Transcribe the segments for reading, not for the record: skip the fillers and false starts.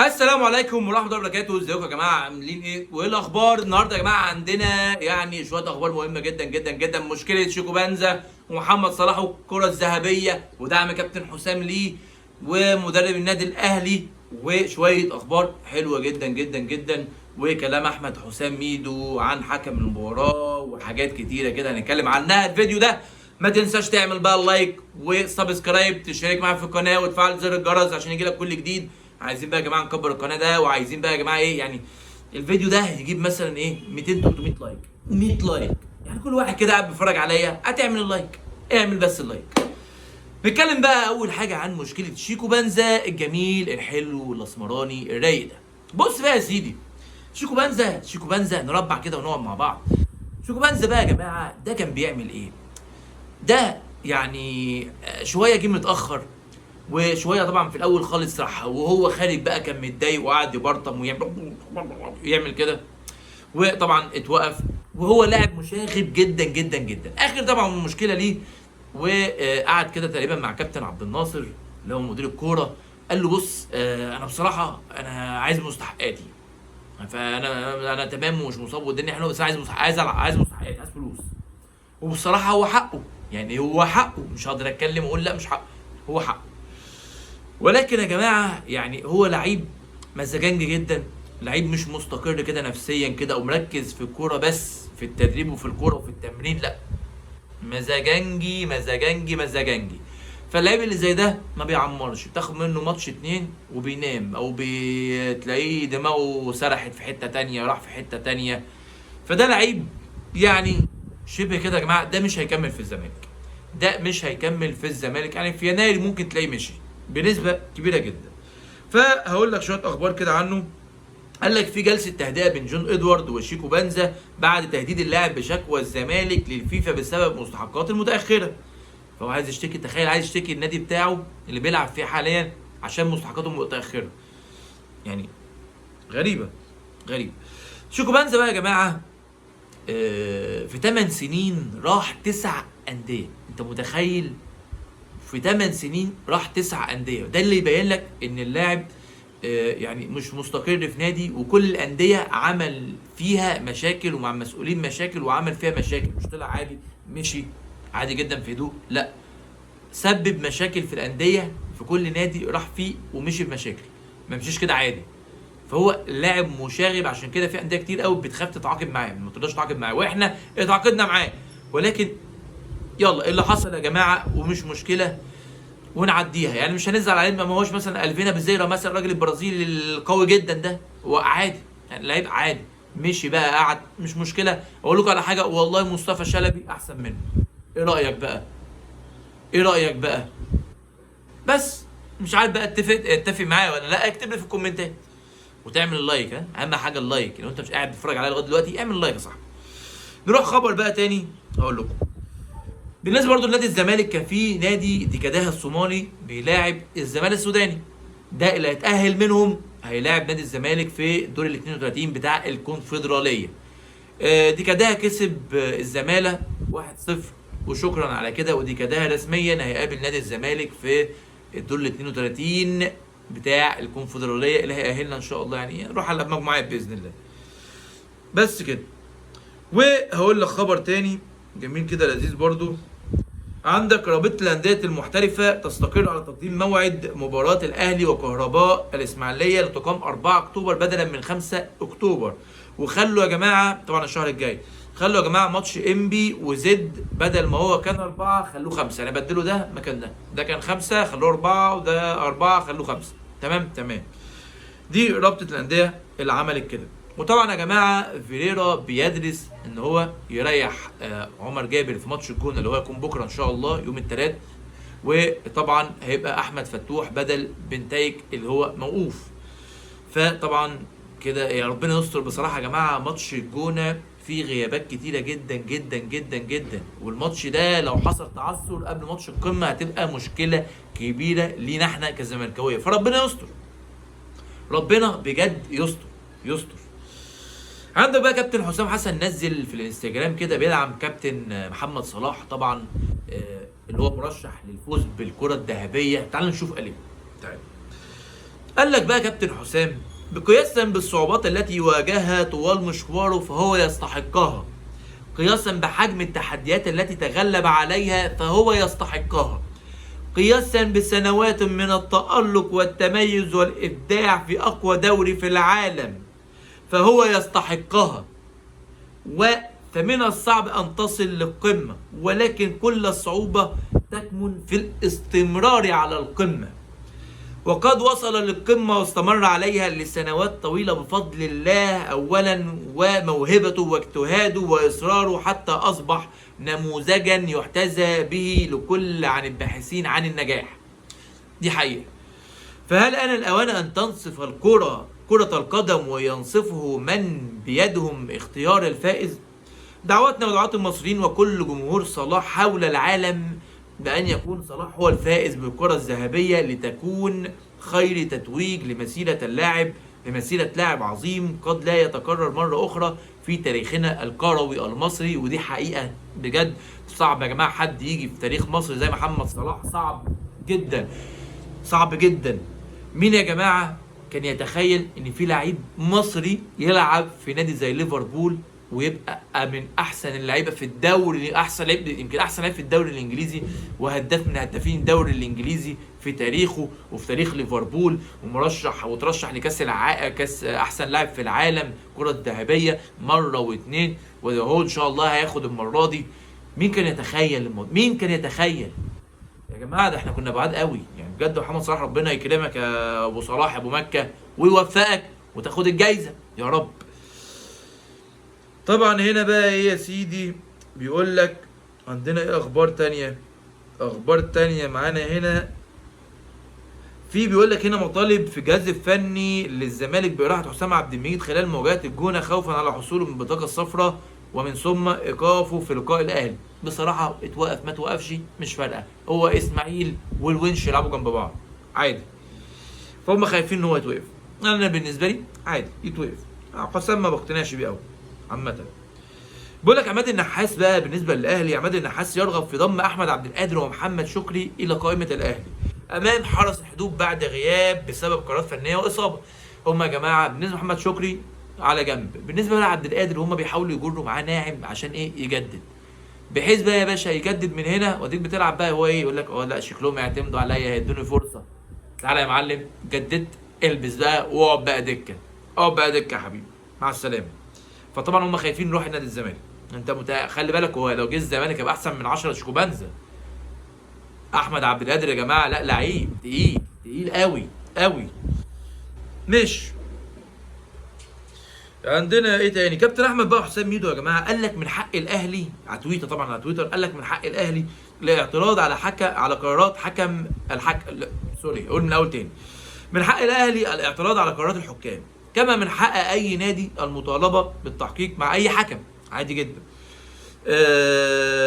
السلام عليكم ورحمة الله وبركاته، ازيكم يا جماعة؟ عاملين ايه؟ وايه الأخبار؟ النهارده يا جماعة عندنا يعني شوية أخبار مهمة جدا جدا جدا. مشكلة شيكو بنزا ومحمد صلاح والكرة الذهبية ودعم كابتن حسام ليه ومدرب النادي الأهلي وشوية أخبار حلوة جدا جدا جدا، وكلام أحمد حسام ميدو عن حكم المباراة وحاجات كتيرة كده هنتكلم عنها الفيديو ده. ما تنساش تعمل بقى اللايك وسبسكرايب، تشترك معايا في القناة وتفعل زر الجرس عشان يجيلك كل جديد. عايزين بقى يا جماعه نكبر القناه ده، وعايزين بقى يا جماعه ايه يعني الفيديو ده يجيب مثلا ايه 200 300 لايك، 100 لايك، يعني كل واحد كده قاعد بيتفرج عليا هتعمل اللايك، اعمل بس اللايك. نتكلم بقى اول حاجه عن مشكله شيكو بنزا الجميل الحلو الاسمراني الرايق ده. بص بقى يا سيدي، شيكو بنزا نربع كده ونقعد مع بعض. شيكو بنزا بقى يا جماعه ده كان بيعمل ايه؟ ده يعني شويه جه متاخر، وشويه طبعا في الاول خالص راح وهو خارج بقى كان متضايق وقعد يبرطم ويعمل كده، وطبعا اتوقف وهو لاعب مشاغب جدا جدا جدا. اخر طبعا المشكله ليه، وقعد كده تقريبا مع كابتن عبد الناصر اللي هو مدير الكوره، قال له بص انا بصراحه انا عايز مستحقاتي، فانا تمام ومش مصاب والدنيا حلوه، بس عايز عايز مستحقاتي، عايز فلوس. وبصراحه هو حقه، يعني هو حقه، مش هقدر اتكلم واقول لا مش حقه، هو حقه. ولكن يا جماعه يعني هو لعيب مزاجنجي جدا، لعيب مش مستقر كده نفسيا كده او مركز في الكوره بس، في التدريب وفي الكوره وفي التمرين لا، مزاجنجي مزاجنجي مزاجنجي. فاللعيب اللي زي ده ما بيعمرش، بتاخد منه ماتش اتنين وبينام، او بتلاقيه دماغه سرحت في حته تانية، راح في حته تانية. فده لعيب يعني شبه كده يا جماعه، ده مش هيكمل في الزمالك، ده مش هيكمل في الزمالك، يعني في يناير ممكن تلاقيه مشي بنسبه كبيره جدا. فهقول لك شويه اخبار كده عنه. قال لك في جلسه تهدئه بين جون ادوارد وشيكو بنزا بعد تهديد اللاعب بشكوى الزمالك للفيفا بسبب مستحقات المتاخره. فهو عايز يشتكي، تخيل عايز يشتكي النادي بتاعه اللي بيلعب فيه حاليا عشان مستحقاته متاخره. يعني غريبه غريبه. شيكو بنزا بقى يا جماعه في 8 سنين راح 9 انديه، انت متخيل؟ في 8 سنين راح 9 انديه، ده اللي يبين لك ان اللاعب يعني مش مستقر في نادي، وكل الانديه عمل فيها مشاكل ومع المسؤولين مشاكل وعمل فيها مشاكل، مش طلع عادي مشي عادي جدا في هدوء، لا، سبب مشاكل في الانديه، في كل نادي راح فيه ومشي بمشاكل، ما مشيش كده عادي. فهو لاعب مشاغب، عشان كده في انديه كتير قوي بتخاف تتعاقد معاه، ما تقدرش تتعاقد معاه، واحنا اتعاقدنا معاه. ولكن يلا اللي حصل يا جماعه ومش مشكله ونعديها، يعني مش هنزعل عليه، ما هوش مثلا الفينا بزيرا مثلا الراجل البرازيلي القوي جدا ده، هو عادي يعني لعيب عادي، مشي بقى قعد مش مشكله. اقول لكم على حاجه، والله مصطفى شلبي احسن منه. ايه رايك بقى؟ ايه رايك بقى؟ بس مش عارف بقى اتفق معايا ولا لا، اكتب لي في الكومنتات وتعمل اللايك. ها، اهم حاجه اللايك، لو انت مش قاعد بتتفرج عليا لغايه دلوقتي اعمل لايك يا صاحبي. نروح خبر بقى تاني اقول لكم. بالنسبه برضه لنادي الزمالك، كان في نادي ديكاداها الصومالي بيلاعب الزمالك السوداني، ده اللي هيتاهل منهم هيلاعب نادي الزمالك في دور ال 32 بتاع الكونفدراليه. ديكاداها كسب الزمالة 1-0 وشكرا على كده، وديكاداها رسميا هيقابل نادي الزمالك في الدور ال 32 بتاع الكونفدراليه اللي هيأهلنا ان شاء الله، يعني نروح على مجموعات باذن الله. بس كده. وهقول لك خبر تاني جميل كده لذيذ برضو. عندك رابطة الأندية المحترفة تستقر على تقديم موعد مباراة الأهلي وكهرباء الإسماعيلية اللي تقام 4 أكتوبر بدلا من 5 أكتوبر. وخلوا يا جماعة طبعا الشهر الجاي، خلوا يا جماعة ماتش إنبي وزد بدل ما هو كان 4 خلوه 5، يعني بدلوا ده مكان ده، ده كان 5 خلوه 4 وده 4 خلوه 5. تمام تمام. دي رابطة الأندية اللي عملت كده. وطبعا يا جماعه فيريرا بيدرس ان هو يريح عمر جابر في ماتش الجونه اللي هو يكون بكره ان شاء الله يوم الثلاث، وطبعا هيبقى احمد فتوح بدل بنتايك اللي هو موقوف. فطبعا كده يا ربنا يستر بصراحه يا جماعه، ماتش الجونه فيه غيابات كتيره جدا جدا جدا جدا، والماتش ده لو حصل تعثر قبل ماتش القمه هتبقى مشكله كبيره لينا احنا كزملكاويه، فربنا يستر، ربنا بجد يستر يستر. عندك بقى كابتن حسام حسن نزل في الانستجرام كده بيدعم كابتن محمد صلاح طبعا، اللي هو مرشح للفوز بالكرة الذهبية. تعالوا نشوف قال ايه. تعالوا. قال لك بقى كابتن حسام قياسا بالصعوبات التي واجهها طوال مشواره فهو يستحقها، قياسا بحجم التحديات التي تغلب عليها فهو يستحقها، قياسا بسنوات من التألق والتميز والإبداع في أقوى دوري في العالم فهو يستحقها. فمن الصعب أن تصل للقمة، ولكن كل الصعوبة تكمن في الاستمرار على القمة، وقد وصل للقمة واستمر عليها لسنوات طويلة بفضل الله أولا وموهبته واجتهاده وإصراره، حتى أصبح نموذجا يحتذى به لكل عن الباحثين عن النجاح. دي حقيقة. فهل آن الأوان أن تنصف كرة القدم وينصفه من بيدهم اختيار الفائز؟ دعواتنا ودعوات المصريين وكل جمهور صلاح حول العالم بأن يكون صلاح هو الفائز بالكرة الذهبية، لتكون خير تتويج لمسيرة لاعب عظيم قد لا يتكرر مرة أخرى في تاريخنا الكروي المصري. ودي حقيقة بجد صعب يا جماعة حد يجي في تاريخ مصر زي محمد صلاح، صعب جدا، صعب جدا. مين يا جماعة كان يتخيل ان في لعيب مصري يلعب في نادي زي ليفربول ويبقى من احسن اللعيبه في الدوري، احسن لعيب، يمكن احسن لعيب في الدوري الانجليزي وهداف من هدافين الدوري الانجليزي في تاريخه وفي تاريخ ليفربول، وترشح لكاس كاس احسن لاعب في العالم كره الذهبيه مره واثنين، وهو ان شاء الله هياخد المره دي. مين كان يتخيل مين كان يتخيل يا جماعه؟ ده احنا كنا بعاد قوي يعني بجد. محمد صلاح ربنا يكرمك يا ابو صلاح يا ابو مكه ويوفقك وتاخد الجايزه يا رب. طبعا هنا بقى ايه يا سيدي، بيقول لك عندنا ايه اخبار تانية معانا هنا. بيقول لك هنا مطالب في الجهاز الفني للزمالك براحه حسام عبد المجيد خلال مواجهه الجونه خوفا على حصوله من البطاقه الصفراء، ومن ثم ايقافه في لقاء الاهلي. بصراحه اتوقف ما توقفش مش فارقه، هو اسماعيل والونش يلعبوا جنب بعض عادي، فهم خايفين ان هو يتوقف. انا بالنسبه لي عادي يتوقف، حسام ما بقتنعش بيه قوي عامه. بيقول لك عماد النحاس بقى بالنسبه للاهلي، عماد النحاس يرغب في ضم احمد عبد القادر ومحمد شكري الى قائمه الاهلي امام حرس الحدود بعد غياب بسبب قرارات فنيه واصابه. هم يا جماعه بالنسبه لمحمد شكري على جنب، بالنسبه لعبد القادر هم بيحاولوا يجروا معاه ناعم عشان ايه؟ يجدد، بحيث بقى يا باشا يجدد من هنا واديك بتلعب بقى هو ايه؟ يقول لك لا شكلهم يعتمدوا عليا هيدوني فرصه. تعالى يا معلم جدد، البس بقى واقعد بقى دكه، اقعد بقى دكه يا حبيبي مع السلامه. فطبعا هم خايفين نروح نادي الزمالك. انت خلي بالك هو لو جه الزمالك يبقى احسن من 10 شيكوبانزا. احمد عبد القادر يا جماعه لا لعيب تقيل قوي قوي. مش عندنا ايه تاني؟ كابتن احمد بقى حسام ميدو يا جماعه قال لك من حق الاهلي على تويتر، طبعا على تويتر قال لك من حق الاهلي الاعتراض على قرارات حكم سوري اقول من الاول تاني. من حق الاهلي الاعتراض على قرارات الحكام، كما من حق اي نادي المطالبه بالتحقيق مع اي حكم عادي جدا.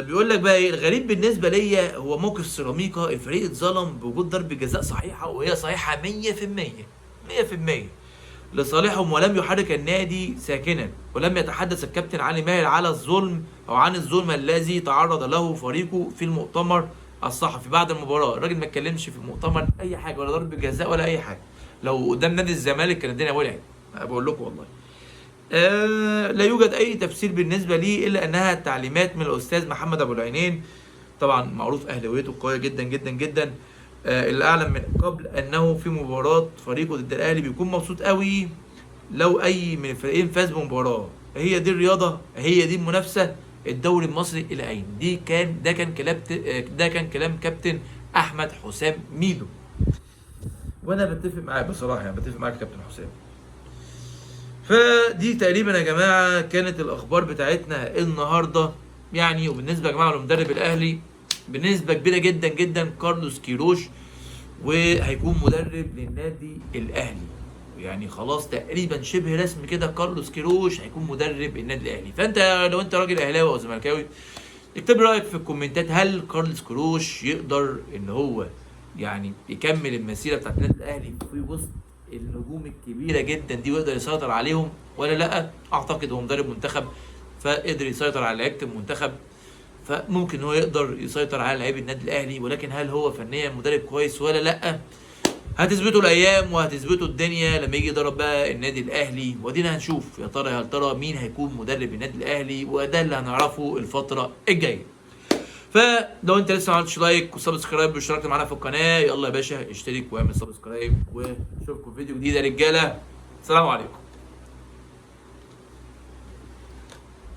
بيقول لك بقى ايه الغريب بالنسبه ليا هو موقف سيراميكا، الفريق اتظلم بوجود ضربه جزاء صحيحه، وهي صحيحه 100% لصالحهم، ولم يحرك النادي ساكنا، ولم يتحدث الكابتن علي ماهر على الظلم او عن الظلم الذي تعرض له فريقه في المؤتمر الصحفي بعد المباراه. الراجل ما اتكلمش في المؤتمر اي حاجه ولا ضربه جزاء ولا اي حاجه. لو قدام نادي الزمالك كان الدنيا ولعت، بقول لكم والله. لا يوجد اي تفسير بالنسبه لي الا انها تعليمات من الاستاذ محمد ابو العينين، طبعا معروف اهلاويته قويه جدا جدا جدا. اللي اعلم من قبل انه في مباراه فريقه ضد الاهلي بيكون مبسوط قوي لو اي من الفريقين فاز بمباراه. هي دي الرياضه، هي دي المنافسه. الدوري المصري الى اين؟ ده كان كلام كابتن احمد حسام ميدو، وانا بتفق معاه بصراحه، يعني بتفق معاك يا كابتن حسام. فدي تقريبا يا جماعه كانت الاخبار بتاعتنا النهارده يعني. وبالنسبه يا جماعه لمدرب الاهلي بنسبه كبيره جدا جدا كارلوس كيروش، وهيكون مدرب للنادي الاهلي يعني خلاص تقريبا شبه رسمي كده. كارلوس كيروش هيكون مدرب النادي الاهلي. فانت لو انت راجل اهلاوي او زملكاوي اكتب رايك في الكومنتات، هل كارلوس كيروش يقدر ان هو يعني يكمل المسيره بتاعت النادي الاهلي في وسط النجوم الكبيره جدا دي ويقدر يسيطر عليهم ولا لا؟ اعتقد هو مدرب منتخب فقدر يسيطر على لعيبه المنتخب، فممكن هو يقدر يسيطر على لعيبه النادي الاهلي، ولكن هل هو فنيا مدرب كويس ولا لا؟ هتثبتوا الايام وهتثبتوا الدنيا لما يجي يضرب بقى النادي الاهلي، وادينا هنشوف يا ترى مين هيكون مدرب النادي الاهلي، وده اللي هنعرفه الفتره الجايه. فلو انت لسه ما عملتش لايك وسبسكرايب واشتركت معانا في القناه، يلا يا باشا اشترك واعمل سبسكرايب، واشوفكم في فيديو جديد يا رجاله. السلام عليكم.